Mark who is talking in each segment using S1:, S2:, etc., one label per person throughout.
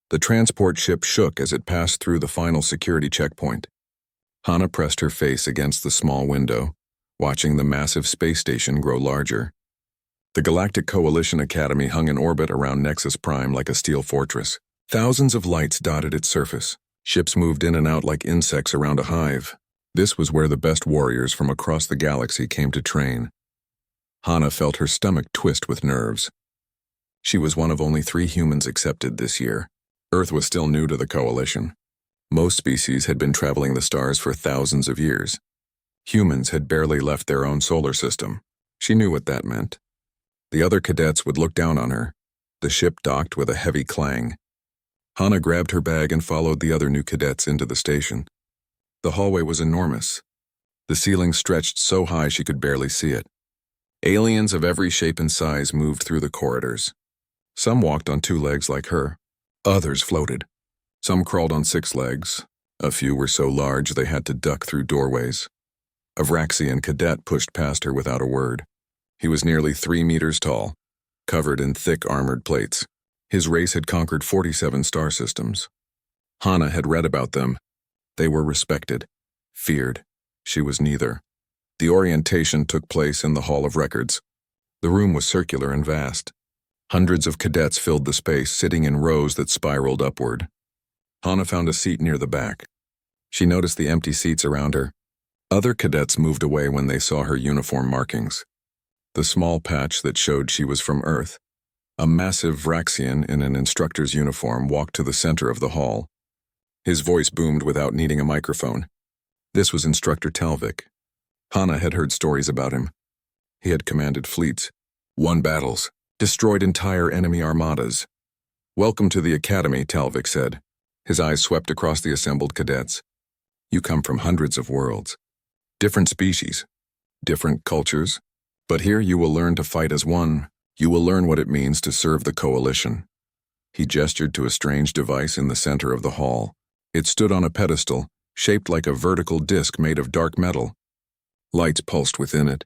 S1: The transport ship shook as it passed through the final security checkpoint. Hana pressed her face against the small window, watching the massive space station grow larger. The Galactic Coalition Academy hung in orbit around Nexus Prime like a steel fortress. Thousands of lights dotted its surface. Ships moved in and out like insects around a hive. This was where the best warriors from across the galaxy came to train. Hana felt her stomach twist with nerves. She was one of only 3 humans accepted this year. Earth was still new to the Coalition. Most species had been traveling the stars for thousands of years. Humans had barely left their own solar system. She knew what that meant. The other cadets would look down on her. The ship docked with a heavy clang. Hana grabbed her bag and followed the other new cadets into the station. The hallway was enormous. The ceiling stretched so high she could barely see it. Aliens of every shape and size moved through the corridors. Some walked on 2 legs like her. Others floated. Some crawled on 6 legs. A few were so large they had to duck through doorways. A Vraxian cadet pushed past her without a word. He was nearly 3 meters tall, covered in thick armored plates. His race had conquered 47 star systems. Hana had read about them. They were respected, feared. She was neither. The orientation took place in the Hall of Records. The room was circular and vast. Hundreds of cadets filled the space, sitting in rows that spiraled upward. Hana found a seat near the back. She noticed the empty seats around her. Other cadets moved away when they saw her uniform markings. The small patch that showed she was from Earth. A massive Vraxian in an instructor's uniform walked to the center of the hall. His voice boomed without needing a microphone. This was Instructor Talvik. Hana had heard stories about him. He had commanded fleets, won battles, destroyed entire enemy armadas. "Welcome to the Academy," Talvik said. His eyes swept across the assembled cadets. "You come from hundreds of worlds. Different species, different cultures. But here you will learn to fight as one. You will learn what it means to serve the Coalition." He gestured to a strange device in the center of the hall. It stood on a pedestal, shaped like a vertical disc made of dark metal. Lights pulsed within it.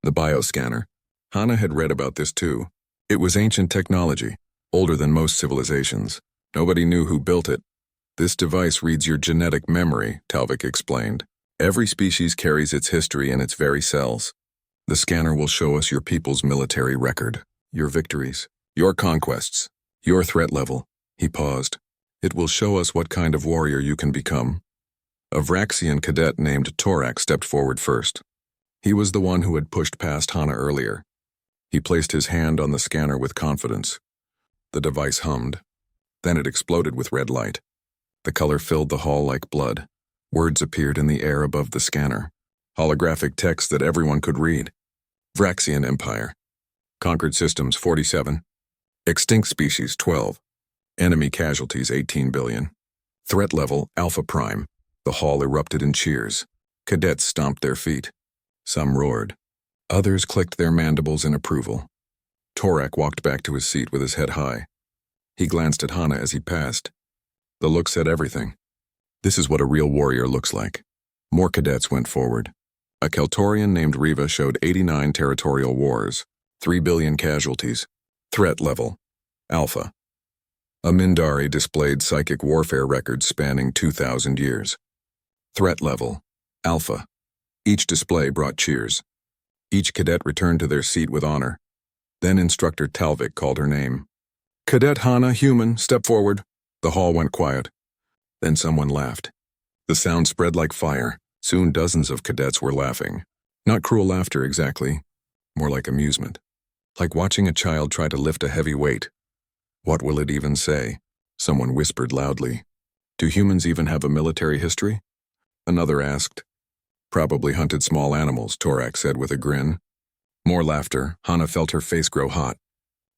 S1: The bioscanner. Hana had read about this too. It was ancient technology, older than most civilizations. Nobody knew who built it. "This device reads your genetic memory," Talvik explained. "Every species carries its history in its very cells. The scanner will show us your people's military record, your victories, your conquests, your threat level." He paused. "It will show us what kind of warrior you can become." A Vraxian cadet named Torak stepped forward first. He was the one who had pushed past Hana earlier. He placed his hand on the scanner with confidence. The device hummed. Then it exploded with red light. The color filled the hall like blood. Words appeared in the air above the scanner. Holographic text that everyone could read. Vraxian Empire. Conquered systems 47. Extinct species 12. Enemy casualties 18 billion. Threat level Alpha Prime. The hall erupted in cheers. Cadets stomped their feet. Some roared. Others clicked their mandibles in approval. Torak walked back to his seat with his head high. He glanced at Hana as he passed. The look said everything. This is what a real warrior looks like. More cadets went forward. A Keltorian named Riva showed 89 territorial wars, 3 billion casualties. Threat level Alpha. A Mindari displayed psychic warfare records spanning 2,000 years. Threat level Alpha. Each display brought cheers. Each cadet returned to their seat with honor. Then Instructor Talvik called her name. "Cadet Hana, human, step forward." The hall went quiet. Then someone laughed. The sound spread like fire. Soon dozens of cadets were laughing. Not cruel laughter exactly, more like amusement. Like watching a child try to lift a heavy weight. "What will it even say?" Someone whispered loudly. "Do humans even have a military history?" Another asked. "Probably hunted small animals," Torak said with a grin. More laughter. Hana felt her face grow hot.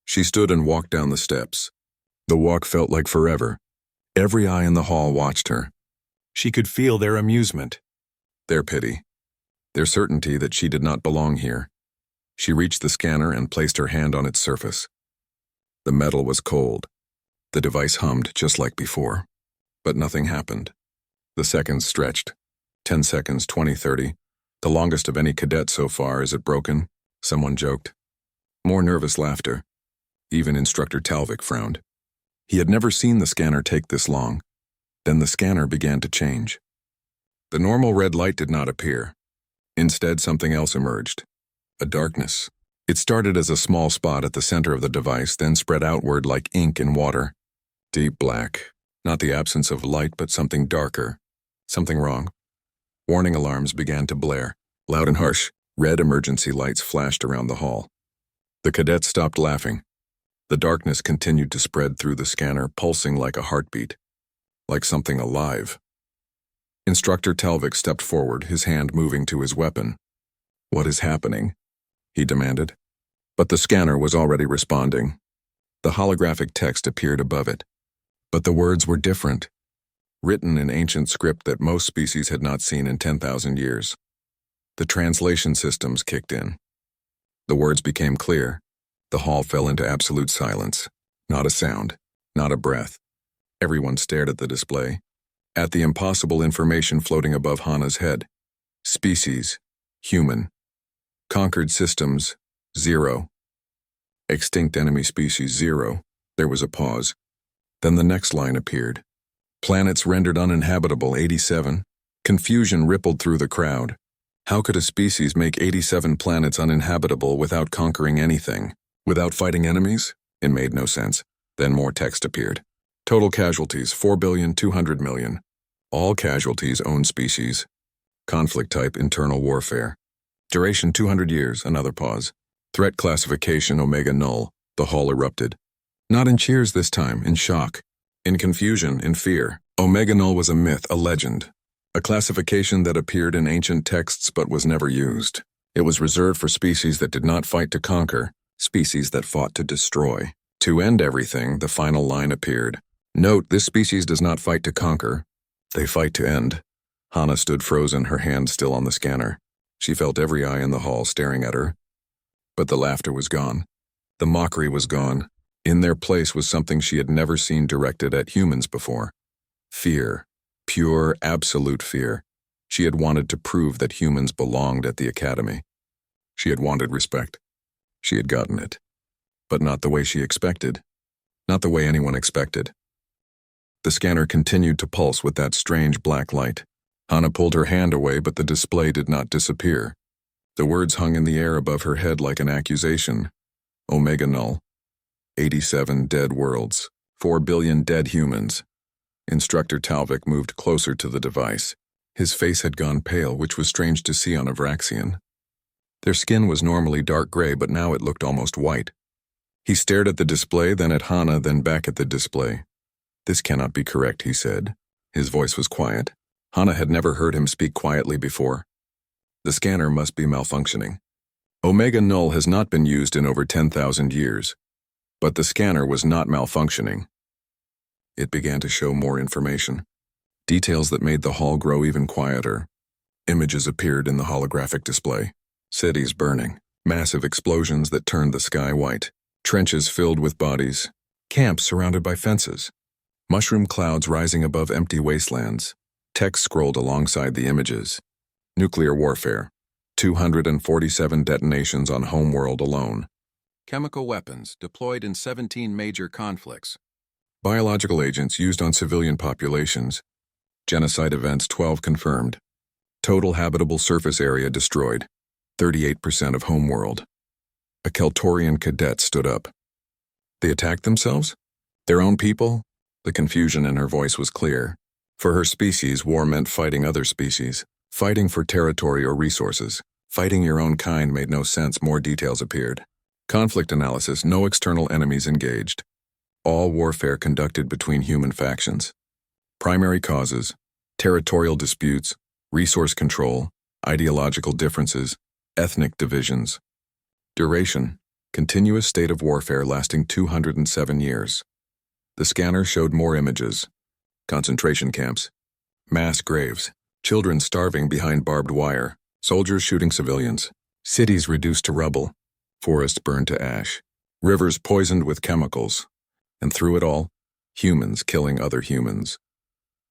S1: She stood and walked down the steps. The walk felt like forever. Every eye in the hall watched her. She could feel their amusement, their pity, their certainty that she did not belong here. She reached the scanner and placed her hand on its surface. The metal was cold. The device hummed just like before. But nothing happened. The seconds stretched. 10 seconds, 20, 30. The longest of any cadet so far. "Is it broken?" Someone joked. More nervous laughter. Even Instructor Talvik frowned. He had never seen the scanner take this long. Then the scanner began to change. The normal red light did not appear. Instead, something else emerged. A darkness. It started as a small spot at the center of the device, then spread outward like ink in water. Deep black. Not the absence of light, but something darker. Something wrong. Warning alarms began to blare. Loud and harsh, red emergency lights flashed around the hall. The cadets stopped laughing. The darkness continued to spread through the scanner, pulsing like a heartbeat. Like something alive. Instructor Talvik stepped forward, his hand moving to his weapon. "What is happening?" he demanded. But the scanner was already responding. The holographic text appeared above it. But the words were different, written in ancient script that most species had not seen in 10,000 years. The translation systems kicked in. The words became clear. The hall fell into absolute silence. Not a sound, not a breath. Everyone stared at the display, at the impossible information floating above Hana's head. Species, human. Conquered systems, 0. Extinct enemy species, 0. There was a pause. Then the next line appeared. Planets rendered uninhabitable, 87. Confusion rippled through the crowd. How could a species make 87 planets uninhabitable without conquering anything? Without fighting enemies? It made no sense. Then more text appeared. Total casualties, 4,200,000,000. All casualties own species. Conflict type, internal warfare. Duration, 200 years, another pause. Threat classification, Omega null. The hall erupted. Not in cheers this time, in shock. In confusion, in fear. Omega null was a myth, a legend. A classification that appeared in ancient texts but was never used. It was reserved for species that did not fight to conquer, species that fought to destroy. To end everything, the final line appeared. Note, this species does not fight to conquer. They fight to end. Hana stood frozen, her hand still on the scanner. She felt every eye in the hall staring at her. But the laughter was gone. The mockery was gone. In their place was something she had never seen directed at humans before. Fear. Pure, absolute fear. She had wanted to prove that humans belonged at the academy. She had wanted respect. She had gotten it. But not the way she expected. Not the way anyone expected. The scanner continued to pulse with that strange black light. Hana pulled her hand away, but the display did not disappear. The words hung in the air above her head like an accusation. Omega null. 87 dead worlds. 4 billion dead humans. Instructor Talvik moved closer to the device. His face had gone pale, which was strange to see on a Vraxian. Their skin was normally dark gray, but now it looked almost white. He stared at the display, then at Hana, then back at the display. "This cannot be correct," he said. His voice was quiet. Hana had never heard him speak quietly before. The scanner must be malfunctioning. Omega null has not been used in over 10,000 years. But the scanner was not malfunctioning. It began to show more information. Details that made the hall grow even quieter. Images appeared in the holographic display. Cities burning. Massive explosions that turned the sky white. Trenches filled with bodies. Camps surrounded by fences. Mushroom clouds rising above empty wastelands. Text scrolled alongside the images. Nuclear warfare. 247 detonations on homeworld alone. Chemical weapons deployed in 17 major conflicts. Biological agents used on civilian populations. Genocide events 12 confirmed. Total habitable surface area destroyed. 38% of homeworld. A Keltorian cadet stood up. They attacked themselves? Their own people? The confusion in her voice was clear. For her species, war meant fighting other species. Fighting for territory or resources. Fighting your own kind made no sense. More details appeared. Conflict analysis, no external enemies engaged. All warfare conducted between human factions. Primary causes, territorial disputes, resource control, ideological differences, ethnic divisions. Duration, continuous state of warfare lasting 207 years. The scanner showed more images. Concentration camps, mass graves, children starving behind barbed wire, soldiers shooting civilians, cities reduced to rubble, forests burned to ash, rivers poisoned with chemicals, and through it all, humans killing other humans.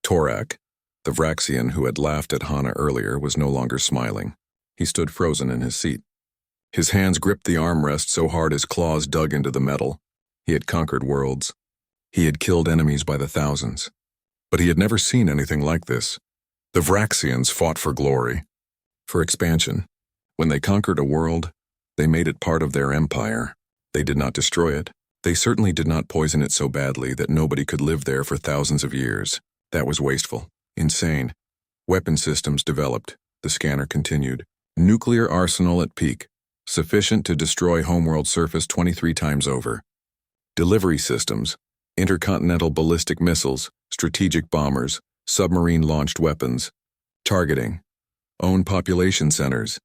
S1: Torak, the Vraxian who had laughed at Hana earlier, was no longer smiling. He stood frozen in his seat. His hands gripped the armrest so hard his claws dug into the metal. He had conquered worlds. He had killed enemies by the thousands. But he had never seen anything like this. The Vraxians fought for glory, for expansion. When they conquered a world, they made it part of their empire. They did not destroy it. They certainly did not poison it so badly that nobody could live there for thousands of years. That was wasteful, insane. Weapon systems developed, the scanner continued. Nuclear arsenal at peak, sufficient to destroy homeworld surface 23 times over. Delivery systems, intercontinental ballistic missiles, strategic bombers, submarine-launched weapons. Targeting, own population centers.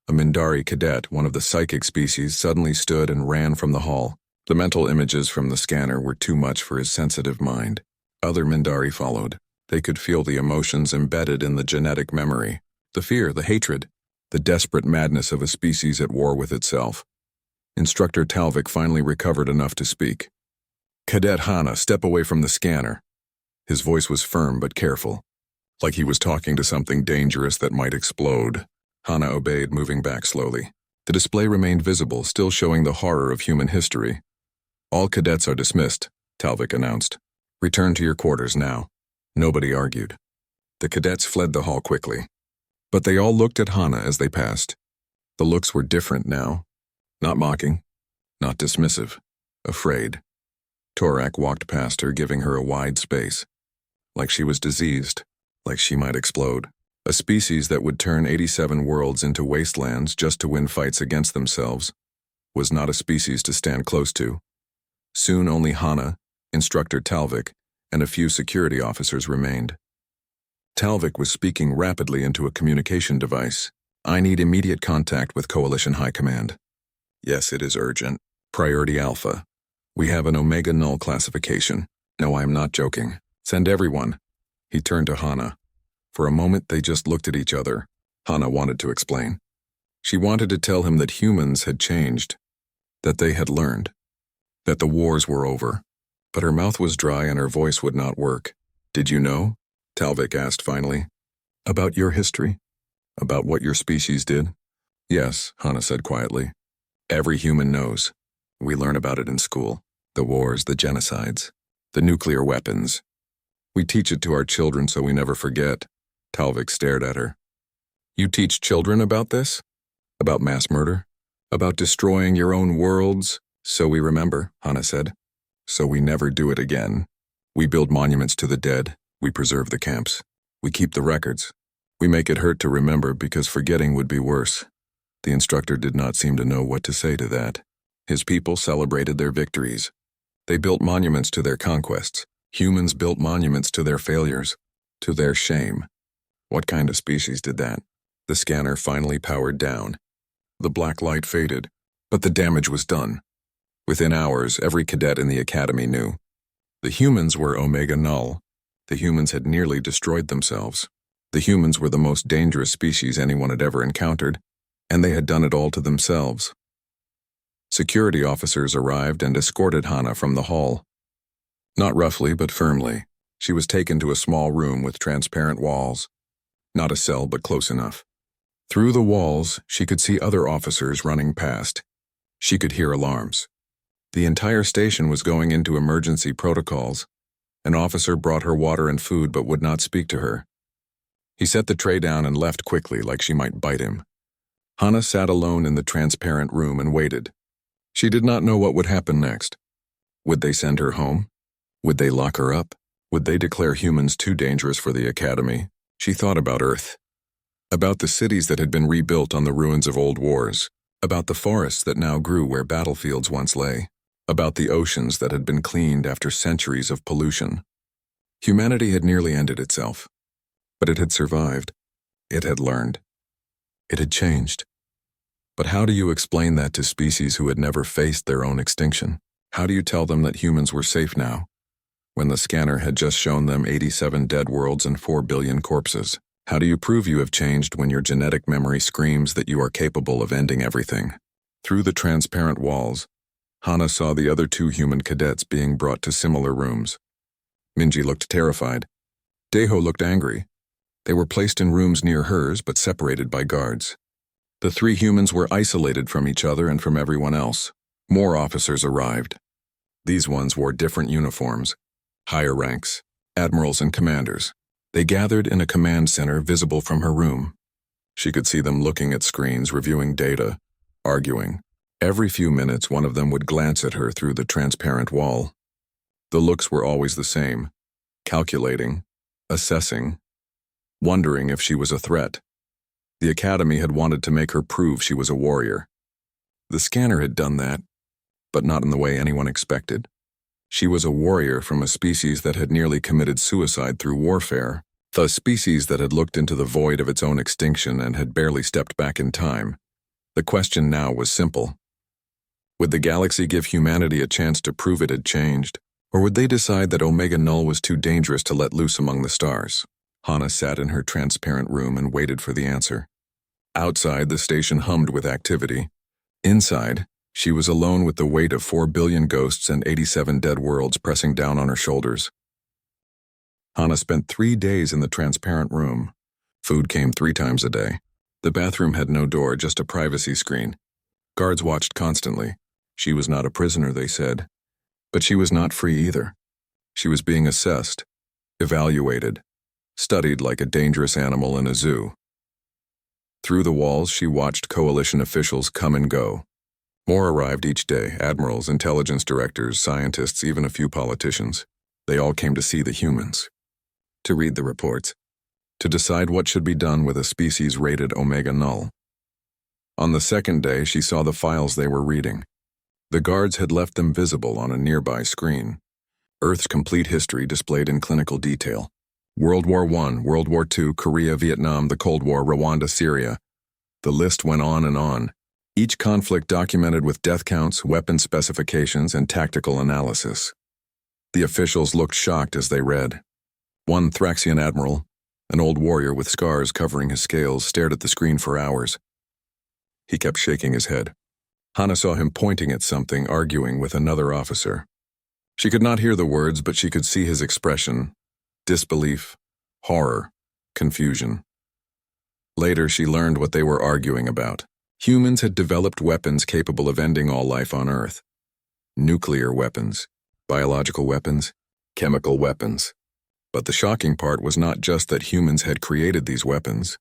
S1: A Mindari cadet, one of the psychic species, suddenly stood and ran from the hall. The mental images from the scanner were too much for his sensitive mind. Other Mindari followed. They could feel the emotions embedded in the genetic memory. The fear, the hatred, the desperate madness of a species at war with itself. Instructor Talvik finally recovered enough to speak. Cadet Hana, step away from the scanner. His voice was firm but careful, like he was talking to something dangerous that might explode. Hana obeyed, moving back slowly. The display remained visible, still showing the horror of human history. All cadets are dismissed, Talvik announced. Return to your quarters now. Nobody argued. The cadets fled the hall quickly. But they all looked at Hana as they passed. The looks were different now. Not mocking, not dismissive, afraid. Torak walked past her, giving her a wide space. Like she was diseased, like she might explode. A species that would turn 87 worlds into wastelands just to win fights against themselves was not a species to stand close to. Soon only Hana, Instructor Talvik, and a few security officers remained. Talvik was speaking rapidly into a communication device. I need immediate contact with Coalition High Command. Yes, it is urgent. Priority Alpha. We have an Omega Null classification. No, I am not joking. Send everyone. He turned to Hana. For a moment, they just looked at each other. Hana wanted to explain. She wanted to tell him that humans had changed, that they had learned, that the wars were over. But her mouth was dry and her voice would not work. Did you know? Talvik asked finally. About your history? About what your species did? Yes, Hana said quietly. Every human knows. We learn about it in school. The wars, the genocides, the nuclear weapons. We teach it to our children so we never forget. Talvik stared at her. You teach children about this? About mass murder? About destroying your own worlds? So we remember, Hana said. So we never do it again. We build monuments to the dead. We preserve the camps. We keep the records. We make it hurt to remember because forgetting would be worse. The instructor did not seem to know what to say to that. His people celebrated their victories. They built monuments to their conquests. Humans built monuments to their failures, to their shame. What kind of species did that? The scanner finally powered down. The black light faded, but the damage was done. Within hours, every cadet in the academy knew. The humans were Omega Null. The humans had nearly destroyed themselves. The humans were the most dangerous species anyone had ever encountered, and they had done it all to themselves. Security officers arrived and escorted Hana from the hall. Not roughly, but firmly. She was taken to a small room with transparent walls. Not a cell, but close enough. Through the walls, she could see other officers running past. She could hear alarms. The entire station was going into emergency protocols. An officer brought her water and food but would not speak to her. He set the tray down and left quickly, like she might bite him. Hana sat alone in the transparent room and waited. She did not know what would happen next. Would they send her home? Would they lock her up? Would they declare humans too dangerous for the academy? She thought about Earth. About the cities that had been rebuilt on the ruins of old wars. About the forests that now grew where battlefields once lay. About the oceans that had been cleaned after centuries of pollution. Humanity had nearly ended itself. But it had survived. It had learned. It had changed. But how do you explain that to species who had never faced their own extinction? How do you tell them that humans were safe now, when the scanner had just shown them 87 dead worlds and 4 billion corpses? How do you prove you have changed when your genetic memory screams that you are capable of ending everything? Through the transparent walls, Hana saw the other 2 human cadets being brought to similar rooms. Minji looked terrified. Deho looked angry. They were placed in rooms near hers but separated by guards. The 3 humans were isolated from each other and from everyone else. More officers arrived. These ones wore different uniforms, higher ranks, admirals and commanders. They gathered in a command center visible from her room. She could see them looking at screens, reviewing data, arguing. Every few minutes, one of them would glance at her through the transparent wall. The looks were always the same, calculating, assessing, wondering if she was a threat. The Academy had wanted to make her prove she was a warrior. The scanner had done that, but not in the way anyone expected. She was a warrior from a species that had nearly committed suicide through warfare, a species that had looked into the void of its own extinction and had barely stepped back in time. The question now was simple. Would the galaxy give humanity a chance to prove it had changed, or would they decide that Omega Null was too dangerous to let loose among the stars? Hana sat in her transparent room and waited for the answer. Outside, the station hummed with activity. Inside, she was alone with the weight of 4 billion ghosts and 87 dead worlds pressing down on her shoulders. Hana spent 3 days in the transparent room. Food came 3 times a day. The bathroom had no door, just a privacy screen. Guards watched constantly. She was not a prisoner, they said. But she was not free either. She was being assessed, evaluated, studied like a dangerous animal in a zoo. Through the walls, she watched coalition officials come and go. More arrived each day, admirals, intelligence directors, scientists, even a few politicians. They all came to see the humans, to read the reports, to decide what should be done with a species rated Omega Null. On the second day, she saw the files they were reading. The guards had left them visible on a nearby screen. Earth's complete history displayed in clinical detail. World War I, World War II, Korea, Vietnam, the Cold War, Rwanda, Syria. The list went on and on. Each conflict documented with death counts, weapon specifications, and tactical analysis. The officials looked shocked as they read. One Thraxian admiral, an old warrior with scars covering his scales, stared at the screen for hours. He kept shaking his head. Hana saw him pointing at something, arguing with another officer. She could not hear the words, but she could see his expression: disbelief, horror, confusion. Later, she learned what they were arguing about. Humans had developed weapons capable of ending all life on Earth. Nuclear weapons, biological weapons, chemical weapons. But the shocking part was not just that humans had created these weapons.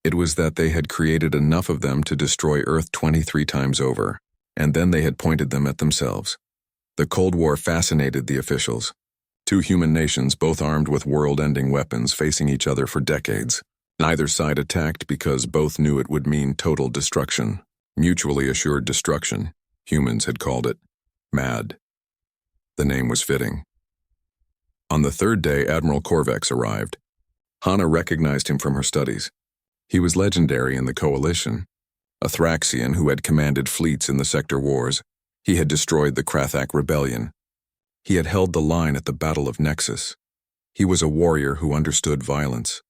S1: It was that they had created enough of them to destroy Earth 23 times over, and then they had pointed them at themselves. The Cold War fascinated the officials. 2 human nations, both armed with world-ending weapons, facing each other for decades. Neither side attacked because both knew it would mean total destruction. Mutually assured destruction. Humans had called it MAD. The name was fitting. On the 3rd day, Admiral Corvex arrived. Hana recognized him from her studies. He was legendary in the Coalition, a Thraxian who had commanded fleets in the Sector Wars. He had destroyed the Krathak Rebellion. He had held the line at the Battle of Nexus. He was a warrior who understood violence.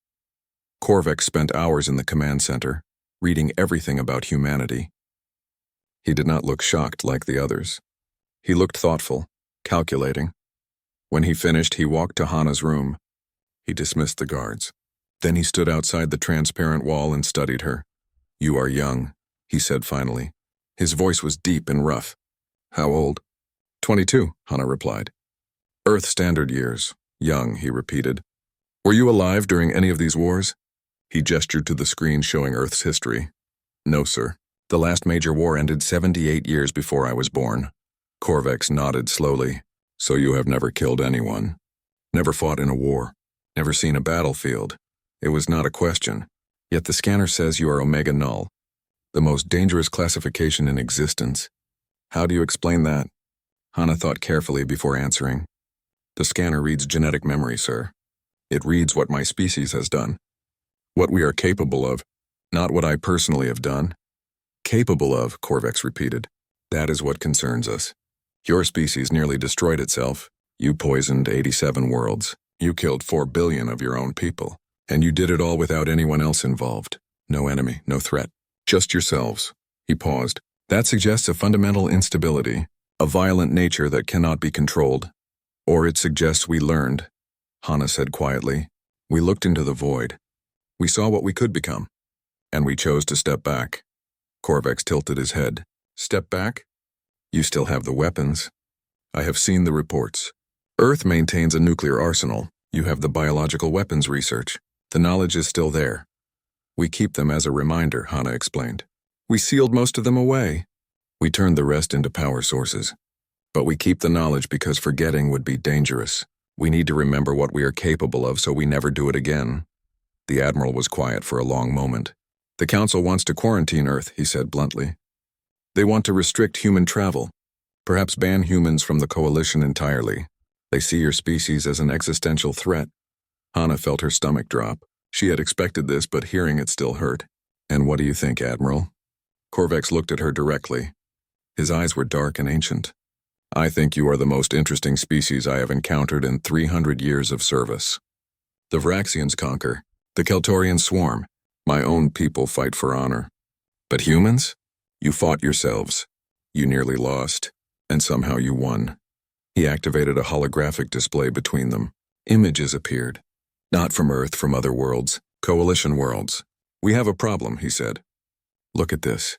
S1: Corvex spent hours in the command center, reading everything about humanity. He did not look shocked like the others. He looked thoughtful, calculating. When he finished, he walked to Hana's room. He dismissed the guards. Then he stood outside the transparent wall and studied her. "You are young," he said finally. His voice was deep and rough. "How old?" 22, Hana replied. "Earth standard years. Young," he repeated. "Were you alive during any of these wars?" He gestured to the screen showing Earth's history. "No, sir. The last major war ended 78 years before I was born." Corvex nodded slowly. "So you have never killed anyone? Never fought in a war? Never seen a battlefield?" It was not a question. Yet the scanner says you are Omega Null, the most dangerous classification in existence. How do you explain that? Hana thought carefully before answering. The scanner reads genetic memory, sir. It reads what my species has done. What we are capable of, not what I personally have done. Capable of, Corvex repeated. That is what concerns us. Your species nearly destroyed itself. You poisoned 87 worlds. You killed 4 billion of your own people. And you did it all without anyone else involved. No enemy, no threat. Just yourselves. He paused. That suggests a fundamental instability, a violent nature that cannot be controlled. Or it suggests we learned, Hana said quietly. We looked into the void. We saw what we could become. And we chose to step back. Corvex tilted his head. Step back? You still have the weapons. I have seen the reports. Earth maintains a nuclear arsenal. You have the biological weapons research. The knowledge is still there. We keep them as a reminder, Hana explained. We sealed most of them away. We turned the rest into power sources. But we keep the knowledge because forgetting would be dangerous. We need to remember what we are capable of so we never do it again. The Admiral was quiet for a long moment. The Council wants to quarantine Earth, he said bluntly. They want to restrict human travel. Perhaps ban humans from the Coalition entirely. They see your species as an existential threat. Hana felt her stomach drop. She had expected this, but hearing it still hurt. And what do you think, Admiral? Korvax looked at her directly. His eyes were dark and ancient. I think you are the most interesting species I have encountered in 300 years of service. The Vraxians conquer. The Keltorians swarm. My own people fight for honor. But humans? You fought yourselves. You nearly lost. And somehow you won. He activated a holographic display between them. Images appeared. Not from Earth, from other worlds. Coalition worlds. We have a problem, he said. Look at this.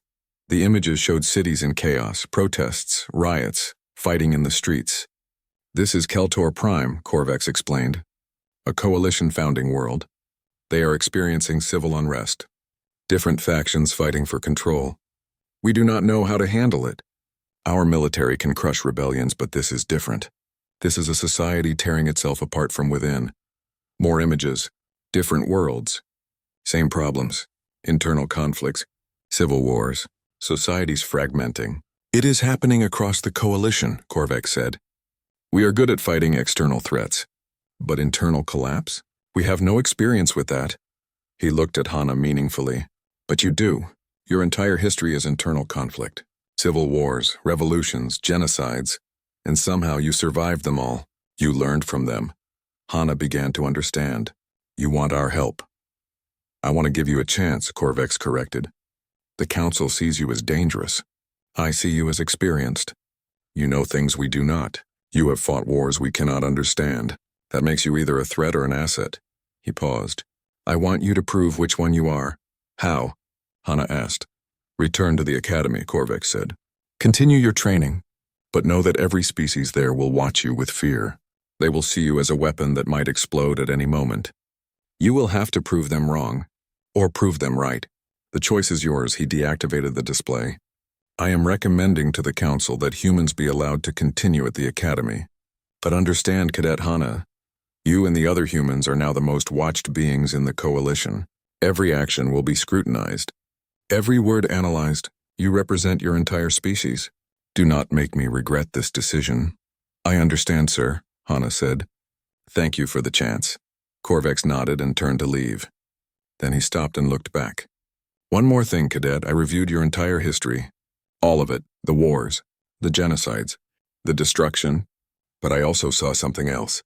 S1: The images showed cities in chaos, protests, riots, fighting in the streets. This is Keltor Prime, Korvax explained. A coalition founding world. They are experiencing civil unrest. Different factions fighting for control. We do not know how to handle it. Our military can crush rebellions, but this is different. This is a society tearing itself apart from within. More images, different worlds. Same problems, internal conflicts, civil wars, societies fragmenting. It is happening across the coalition, Korvax said. We are good at fighting external threats. But internal collapse? We have no experience with that. He looked at Hana meaningfully. But you do. Your entire history is internal conflict. Civil wars, revolutions, genocides. And somehow you survived them all. You learned from them. Hana began to understand. You want our help. I want to give you a chance, Korvax corrected. The Council sees you as dangerous. I see you as experienced. You know things we do not. You have fought wars we cannot understand. That makes you either a threat or an asset. He paused. I want you to prove which one you are. How? Hana asked. Return to the Academy, Korvax said. Continue your training, but know that every species there will watch you with fear. They will see you as a weapon that might explode at any moment. You will have to prove them wrong, or prove them right. The choice is yours, he deactivated the display. I am recommending to the Council that humans be allowed to continue at the Academy. But understand, Cadet Hana, you and the other humans are now the most watched beings in the Coalition. Every action will be scrutinized. Every word analyzed. You represent your entire species. Do not make me regret this decision. I understand, sir, Hana said. Thank you for the chance. Korvax nodded and turned to leave. Then he stopped and looked back. One more thing, Cadet. I reviewed your entire history. All of it. The wars, the genocides, the destruction. But I also saw something else.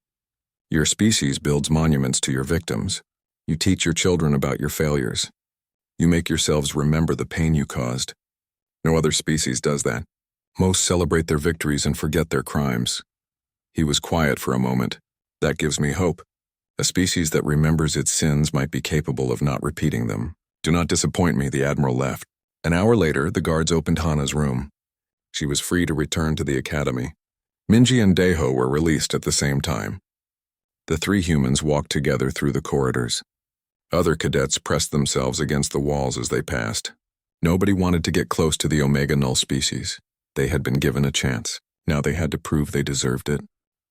S1: Your species builds monuments to your victims. You teach your children about your failures. You make yourselves remember the pain you caused. No other species does that. Most celebrate their victories and forget their crimes. He was quiet for a moment. That gives me hope. A species that remembers its sins might be capable of not repeating them. Do not disappoint me, the Admiral left. An hour later, the guards opened Hana's room. She was free to return to the Academy. Minji and Deho were released at the same time. The three humans walked together through the corridors. Other cadets pressed themselves against the walls as they passed. Nobody wanted to get close to the Omega Null species. They had been given a chance. Now they had to prove they deserved it.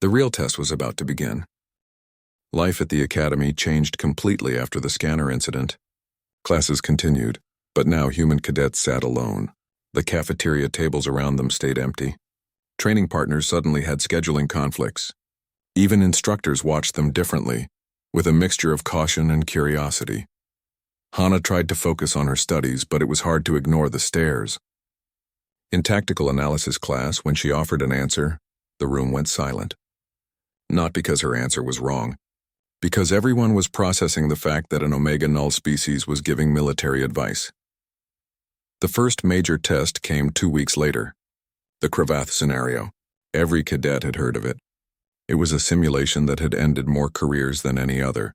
S1: The real test was about to begin. Life at the Academy changed completely after the scanner incident. Classes continued, but now human cadets sat alone. The cafeteria tables around them stayed empty. Training partners suddenly had scheduling conflicts. Even instructors watched them differently, with a mixture of caution and curiosity. Hana tried to focus on her studies, but it was hard to ignore the stares. In tactical analysis class, when she offered an answer, the room went silent. Not because her answer was wrong, because everyone was processing the fact that an Omega Null species was giving military advice. The first major test came 2 weeks later. The Cravath scenario. Every cadet had heard of it. It was a simulation that had ended more careers than any other.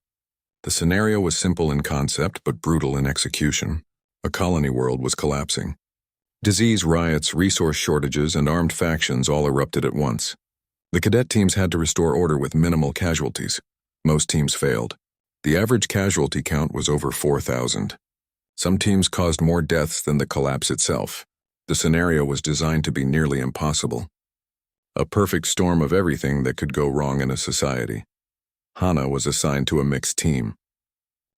S1: The scenario was simple in concept but brutal in execution. A colony world was collapsing. Disease, riots, resource shortages, and armed factions all erupted at once. The cadet teams had to restore order with minimal casualties. Most teams failed. The average casualty count was over 4,000. Some teams caused more deaths than the collapse itself. The scenario was designed to be nearly impossible. A perfect storm of everything that could go wrong in a society. Hana was assigned to a mixed team.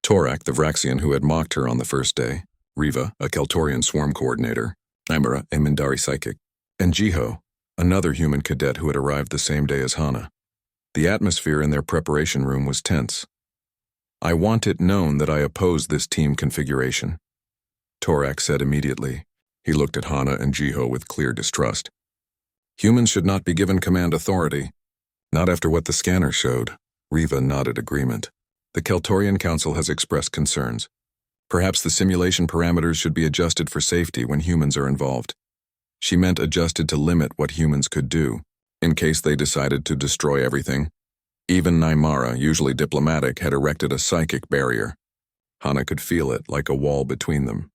S1: Torak, the Vraxian who had mocked her on the first day, Riva, a Keltorian swarm coordinator, Imara, a Mindari psychic, and Jiho, another human cadet who had arrived the same day as Hana. The atmosphere in their preparation room was tense. I want it known that I oppose this team configuration, Torak said immediately. He looked at Hana and Jiho with clear distrust. Humans should not be given command authority. Not after what the scanner showed. Riva nodded agreement. The Keltorian Council has expressed concerns. Perhaps the simulation parameters should be adjusted for safety when humans are involved. She meant adjusted to limit what humans could do, in case they decided to destroy everything. Even Naimara, usually diplomatic, had erected a psychic barrier. Hana could feel it like a wall between them.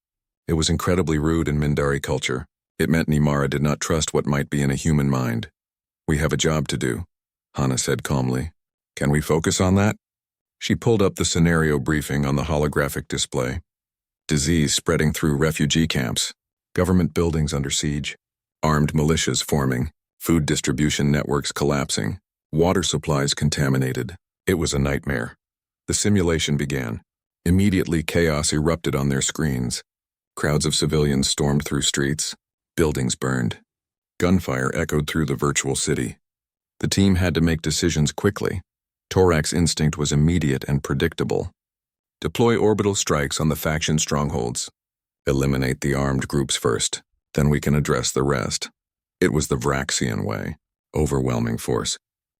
S1: It was incredibly rude in Mindari culture. It meant Nimara did not trust what might be in a human mind. We have a job to do, Hana said calmly. Can we focus on that? She pulled up the scenario briefing on the holographic display. Disease spreading through refugee camps, government buildings under siege, armed militias forming, food distribution networks collapsing, water supplies contaminated. It was a nightmare. The simulation began. Immediately chaos erupted on their screens. Crowds of civilians stormed through streets. Buildings burned. Gunfire echoed through the virtual city. The team had to make decisions quickly. Torak's instinct was immediate and predictable. Deploy orbital strikes on the faction strongholds. Eliminate the armed groups first, then we can address the rest. It was the Vraxian way. Overwhelming force.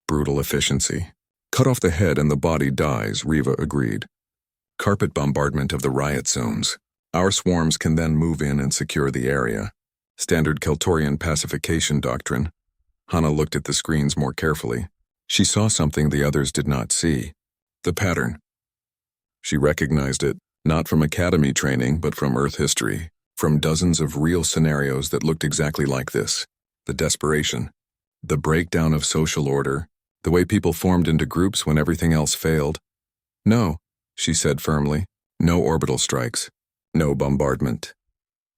S1: Brutal efficiency. Cut off the head and the body dies, Riva agreed. Carpet bombardment of the riot zones. Our swarms can then move in and secure the area. Standard Keltorian pacification doctrine. Hana looked at the screens more carefully. She saw something the others did not see. The pattern. She recognized it, not from academy training, but from Earth history, from dozens of real scenarios that looked exactly like this. The desperation. The breakdown of social order. The way people formed into groups when everything else failed. No, she said firmly. No orbital strikes. No bombardment.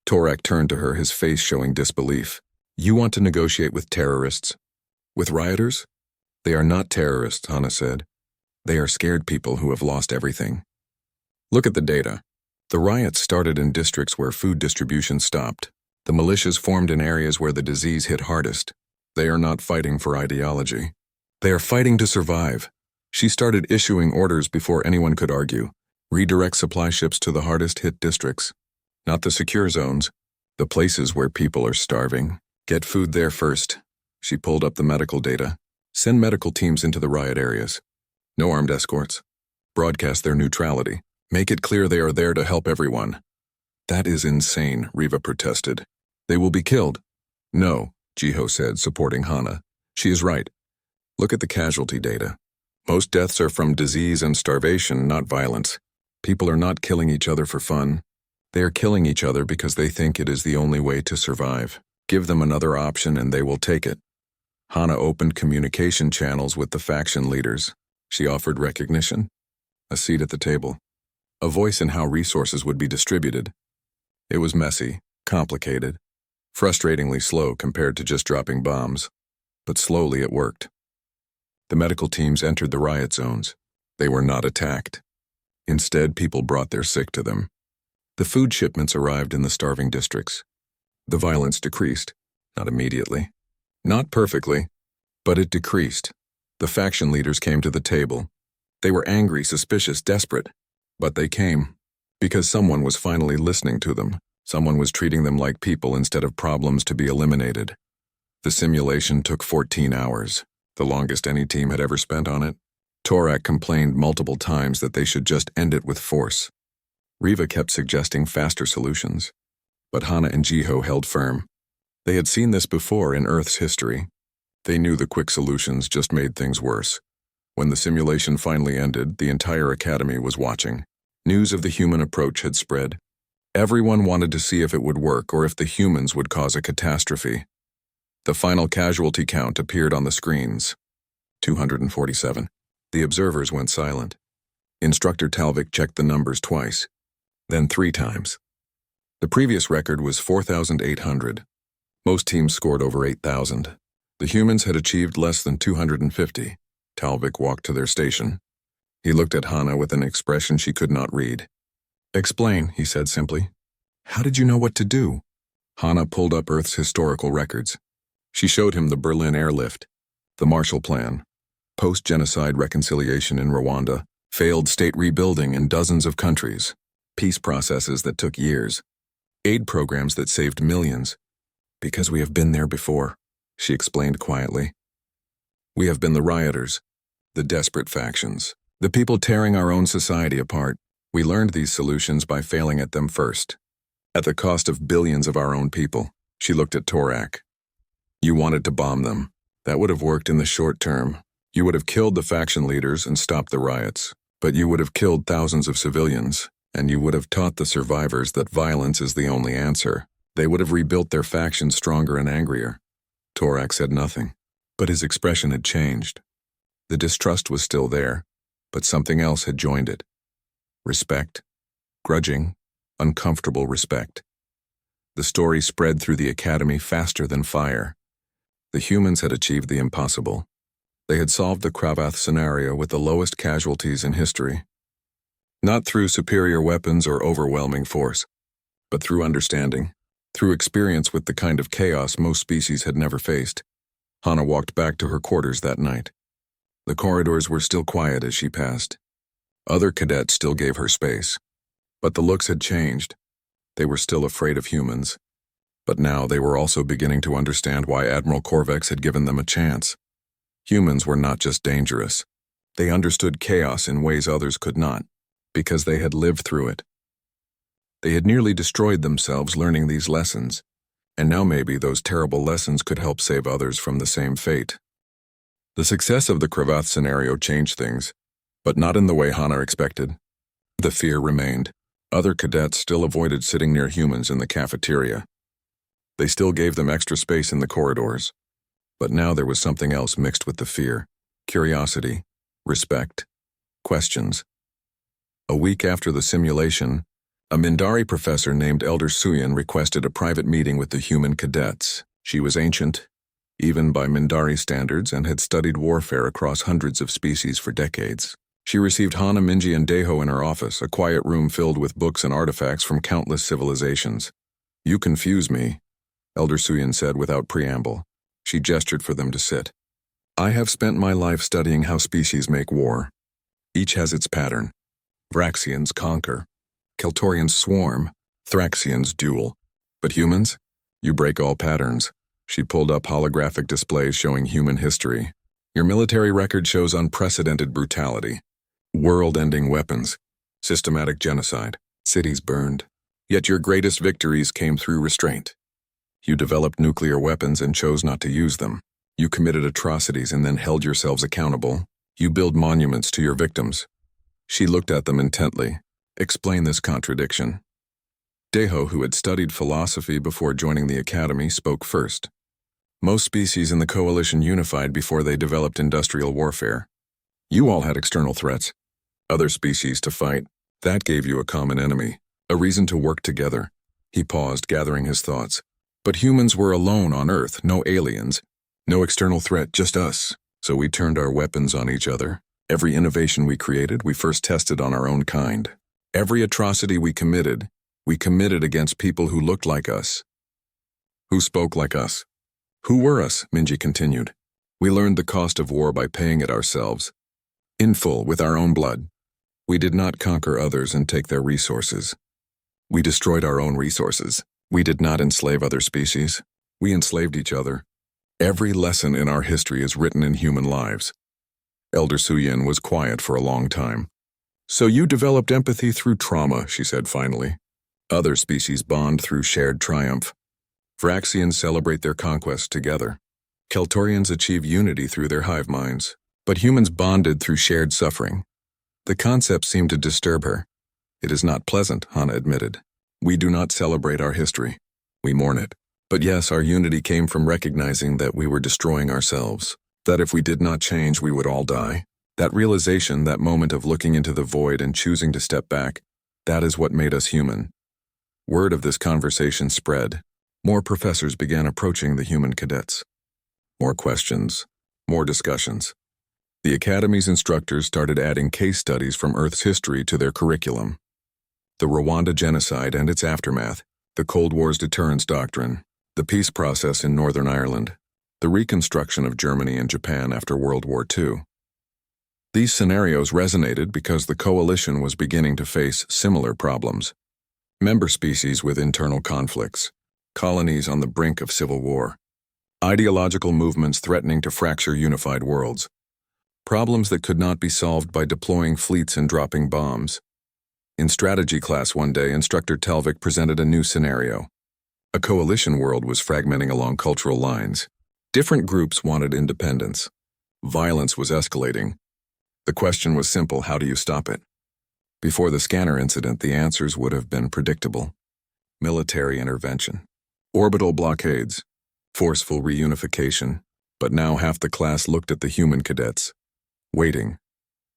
S1: Torak turned to her, his face showing disbelief. You want to negotiate with terrorists? With rioters? They are not terrorists, Hana said. They are scared people who have lost everything. Look at the data. The riots started in districts where food distribution stopped. The militias formed in areas where the disease hit hardest. They are not fighting for ideology. They are fighting to survive. She started issuing orders before anyone could argue. Redirect supply ships to the hardest hit districts. Not the secure zones. The places where people are starving. Get food there first. She pulled up the medical data. Send medical teams into the riot areas. No armed escorts. Broadcast their neutrality. Make it clear they are there to help everyone. That is insane, Riva protested. They will be killed. No, Jiho said, supporting Hana. She is right. Look at the casualty data. Most deaths are from disease and starvation, not violence. People are not killing each other for fun. They are killing each other because they think it is the only way to survive. Give them another option and they will take it. Hana opened communication channels with the faction leaders. She offered recognition, a seat at the table, a voice in how resources would be distributed. It was messy, complicated, frustratingly slow compared to just dropping bombs, but slowly it worked. The medical teams entered the riot zones. They were not attacked. Instead, people brought their sick to them. The food shipments arrived in the starving districts. The violence decreased, not immediately, not perfectly, but it decreased. The faction leaders came to the table. They were angry, suspicious, desperate, but they came because someone was finally listening to them. Someone was treating them like people instead of problems to be eliminated. The simulation took 14 hours, the longest any team had ever spent on it. Torak complained multiple times that they should just end it with force. Riva kept suggesting faster solutions, but Hana and Jiho held firm. They had seen this before in Earth's history. They knew the quick solutions just made things worse. When the simulation finally ended, the entire academy was watching. News of the human approach had spread. Everyone wanted to see if it would work or if the humans would cause a catastrophe. The final casualty count appeared on the screens. 247. The observers went silent. Instructor Talvik checked the numbers twice, then 3 times. The previous record was 4,800. Most teams scored over 8,000. The humans had achieved less than 250. Talvik walked to their station. He looked at Hana with an expression she could not read. "Explain," he said simply. "How did you know what to do?" Hana pulled up Earth's historical records. She showed him the Berlin airlift, the Marshall Plan, post-genocide reconciliation in Rwanda, failed state rebuilding in dozens of countries, peace processes that took years, aid programs that saved millions. "Because we have been there before," she explained quietly. "We have been the rioters, the desperate factions, the people tearing our own society apart. We learned these solutions by failing at them first, at the cost of billions of our own people." She looked at Torak. "You wanted to bomb them. That would have worked in the short term. You would have killed the faction leaders and stopped the riots, but you would have killed thousands of civilians, and you would have taught the survivors that violence is the only answer. They would have rebuilt their faction stronger and angrier." Torak said nothing, but his expression had changed. The distrust was still there, but something else had joined it. Respect. Grudging, uncomfortable respect. The story spread through the academy faster than fire. The humans had achieved the impossible. They had solved the Cravath scenario with the lowest casualties in history. Not through superior weapons or overwhelming force, but through understanding, through experience with the kind of chaos most species had never faced. Hana walked back to her quarters that night. The corridors were still quiet as she passed. Other cadets still gave her space. But the looks had changed. They were still afraid of humans. But now they were also beginning to understand why Admiral Korvex had given them a chance. Humans were not just dangerous. They understood chaos in ways others could not, because they had lived through it. They had nearly destroyed themselves learning these lessons, and now maybe those terrible lessons could help save others from the same fate. The success of the Cravath scenario changed things, but not in the way Hana expected. The fear remained. Other cadets still avoided sitting near humans in the cafeteria. They still gave them extra space in the corridors. But now there was something else mixed with the fear: curiosity, respect, questions. A week after the simulation, a Mindari professor named Elder Suyan requested a private meeting with the human cadets. She was ancient, even by Mindari standards, and had studied warfare across hundreds of species for decades. She received Hana, Minji, and Deho in her office, a quiet room filled with books and artifacts from countless civilizations. "You confuse me," Elder Suyan said without preamble. She gestured for them to sit. "I have spent my life studying how species make war. Each has its pattern. Vraxians conquer. Keltorians swarm. Thraxians duel. But humans? You break all patterns." She pulled up holographic displays showing human history. "Your military record shows unprecedented brutality. World-ending weapons. Systematic genocide. Cities burned. Yet your greatest victories came through restraint. You developed nuclear weapons and chose not to use them. You committed atrocities and then held yourselves accountable. You build monuments to your victims." She looked at them intently. "Explain this contradiction." Deho, who had studied philosophy before joining the academy, spoke first. "Most species in the coalition unified before they developed industrial warfare. You all had external threats, other species to fight. That gave you a common enemy, a reason to work together." He paused, gathering his thoughts. "But humans were alone on Earth, no aliens, no external threat, just us. So we turned our weapons on each other. Every innovation we created, we first tested on our own kind. Every atrocity we committed against people who looked like us, who spoke like us. Who were us?" Minji continued. "We learned the cost of war by paying it ourselves, in full, with our own blood. We did not conquer others and take their resources. We destroyed our own resources. We did not enslave other species. We enslaved each other. Every lesson in our history is written in human lives." Elder Suyin was quiet for a long time. "So you developed empathy through trauma," she said finally. "Other species bond through shared triumph. Vraxians celebrate their conquests together. Keltorians achieve unity through their hive minds. But humans bonded through shared suffering." The concept seemed to disturb her. "It is not pleasant," Hana admitted. "We do not celebrate our history. We mourn it. But yes, our unity came from recognizing that we were destroying ourselves, that if we did not change, we would all die. That realization, that moment of looking into the void and choosing to step back, that is what made us human. Word of this conversation spread. More professors began approaching the human cadets. More questions, more discussions. The Academy's instructors started adding case studies from Earth's history to their curriculum. The Rwanda genocide and its aftermath, the Cold War's deterrence doctrine, the peace process in Northern Ireland, the reconstruction of Germany and Japan after World War II. These scenarios resonated because the coalition was beginning to face similar problems. Member species with internal conflicts, colonies on the brink of civil war, ideological movements threatening to fracture unified worlds, problems that could not be solved by deploying fleets and dropping bombs. In strategy class one day, Instructor Talvik presented a new scenario. A coalition world was fragmenting along cultural lines. Different groups wanted independence. Violence was escalating. The question was simple: how do you stop it? Before the scanner incident, the answers would have been predictable. Military intervention, orbital blockades, forceful reunification. But now half the class looked at the human cadets, waiting,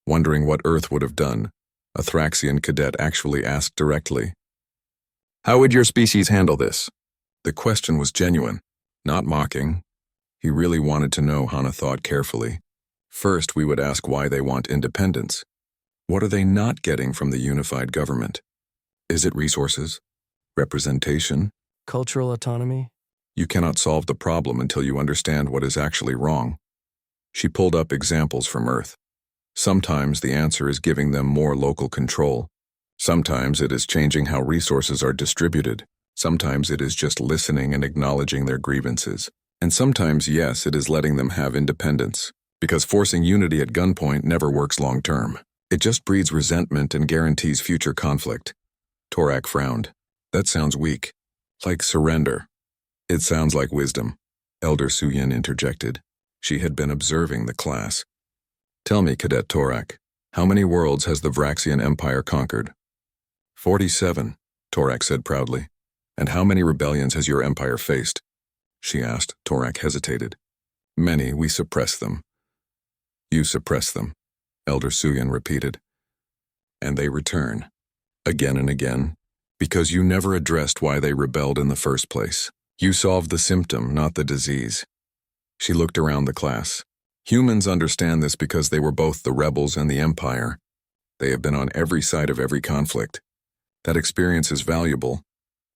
S1: wondering what Earth would have done. A Thraxian cadet actually asked directly, "How would your species handle this?" The question was genuine, not mocking. He really wanted to know, Hana thought carefully. First, we would ask why they want independence. What are they not getting from the unified government? Is it resources? Representation?
S2: Cultural autonomy?
S1: You cannot solve the problem until you understand what is actually wrong. She pulled up examples from Earth. Sometimes the answer is giving them more local control. Sometimes it is changing how resources are distributed. Sometimes it is just listening and acknowledging their grievances. And sometimes, yes, it is letting them have independence. Because forcing unity at gunpoint never works long-term. It just breeds resentment and guarantees future conflict. Torak frowned. That sounds weak. Like surrender. It sounds like wisdom. Elder Suyin interjected. She had been observing the class. Tell me, Cadet Torak, how many worlds has the Vraxian Empire conquered? 47, Torak said proudly. And how many rebellions has your empire faced? She asked. Torak hesitated. Many, we suppress them. You suppress them, Elder Suyin repeated. And they return, again and again, because you never addressed why they rebelled in the first place. You solved the symptom, not the disease. She looked around the class. Humans understand this because they were both the rebels and the empire. They have been on every side of every conflict. That experience is valuable.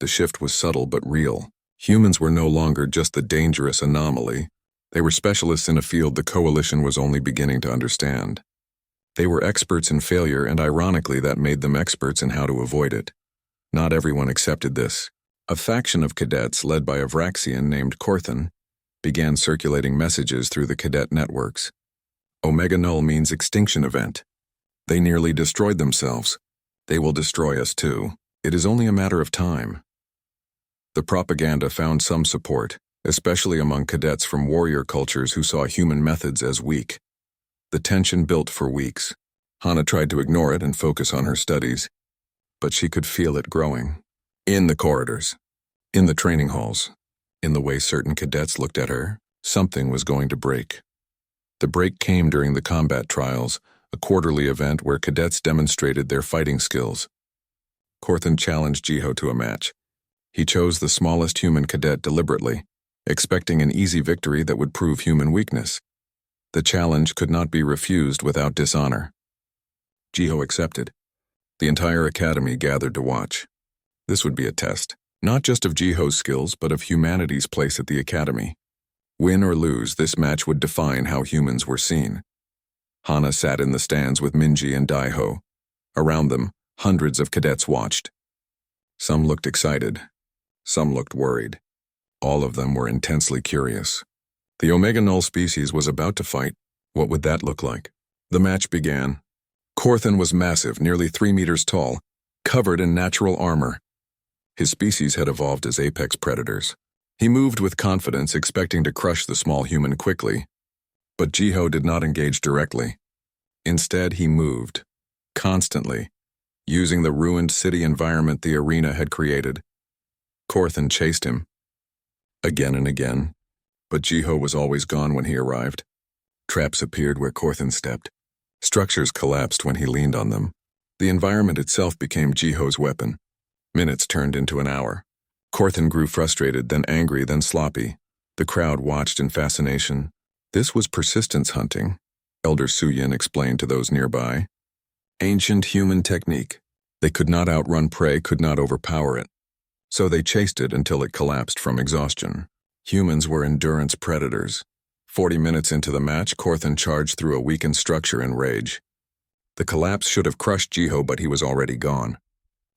S1: The shift was subtle but real. Humans were no longer just the dangerous anomaly. They were specialists in a field the coalition was only beginning to understand. They were experts in failure, and ironically that made them experts in how to avoid it. Not everyone accepted this. A faction of cadets led by a Vraxian named Korthan began circulating messages through the cadet networks. Omega Null means extinction event. They nearly destroyed themselves. They will destroy us too. It is only a matter of time. The propaganda found some support, especially among cadets from warrior cultures who saw human methods as weak. The tension built for weeks. Hana tried to ignore it and focus on her studies, but she could feel it growing. In the corridors, in the training halls, in the way certain cadets looked at her, something was going to break. The break came during the combat trials, a quarterly event where cadets demonstrated their fighting skills. Korthan challenged Jiho to a match. He chose the smallest human cadet deliberately, expecting an easy victory that would prove human weakness. The challenge could not be refused without dishonor. Jiho accepted. The entire academy gathered to watch. This would be a test, not just of Jiho's skills, but of humanity's place at the academy. Win or lose, this match would define how humans were seen. Hana sat in the stands with Minji and Daiho. Around them, hundreds of cadets watched. Some looked excited. Some looked worried. All of them were intensely curious. The Omega Null species was about to fight. What would that look like? The match began. Korthan was massive, nearly 3 meters tall, covered in natural armor. His species had evolved as apex predators. He moved with confidence, expecting to crush the small human quickly. But Jiho did not engage directly. Instead, he moved, constantly, using the ruined city environment the arena had created. Korthan chased him. Again and again. But Jiho was always gone when he arrived. Traps appeared where Corthan stepped. Structures collapsed when he leaned on them. The environment itself became Jiho's weapon. Minutes turned into an hour. Corthan grew frustrated, then angry, then sloppy. The crowd watched in fascination. This was persistence hunting, Elder Suyin explained to those nearby. Ancient human technique. They could not outrun prey, could not overpower it. So they chased it until it collapsed from exhaustion. Humans were endurance predators. 40 minutes into the match, Corthan charged through a weakened structure in rage. The collapse should have crushed Jiho, but he was already gone.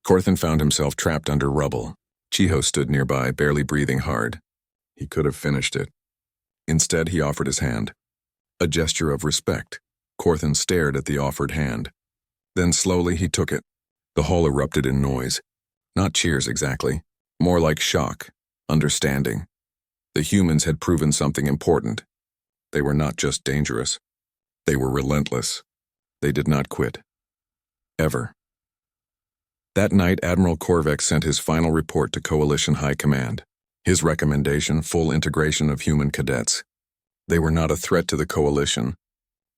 S1: Corthan found himself trapped under rubble. Jiho stood nearby, barely breathing hard. He could have finished it. Instead, he offered his hand. A gesture of respect. Corthan stared at the offered hand. Then slowly he took it. The hall erupted in noise. Not cheers exactly. More like shock, understanding. The humans had proven something important. They were not just dangerous. They were relentless. They did not quit. Ever. That night, Admiral Korvek sent his final report to Coalition High Command. His recommendation: full integration of human cadets. They were not a threat to the Coalition.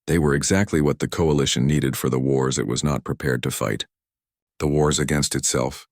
S1: They were exactly what the Coalition needed for the wars it was not prepared to fight. The wars against itself.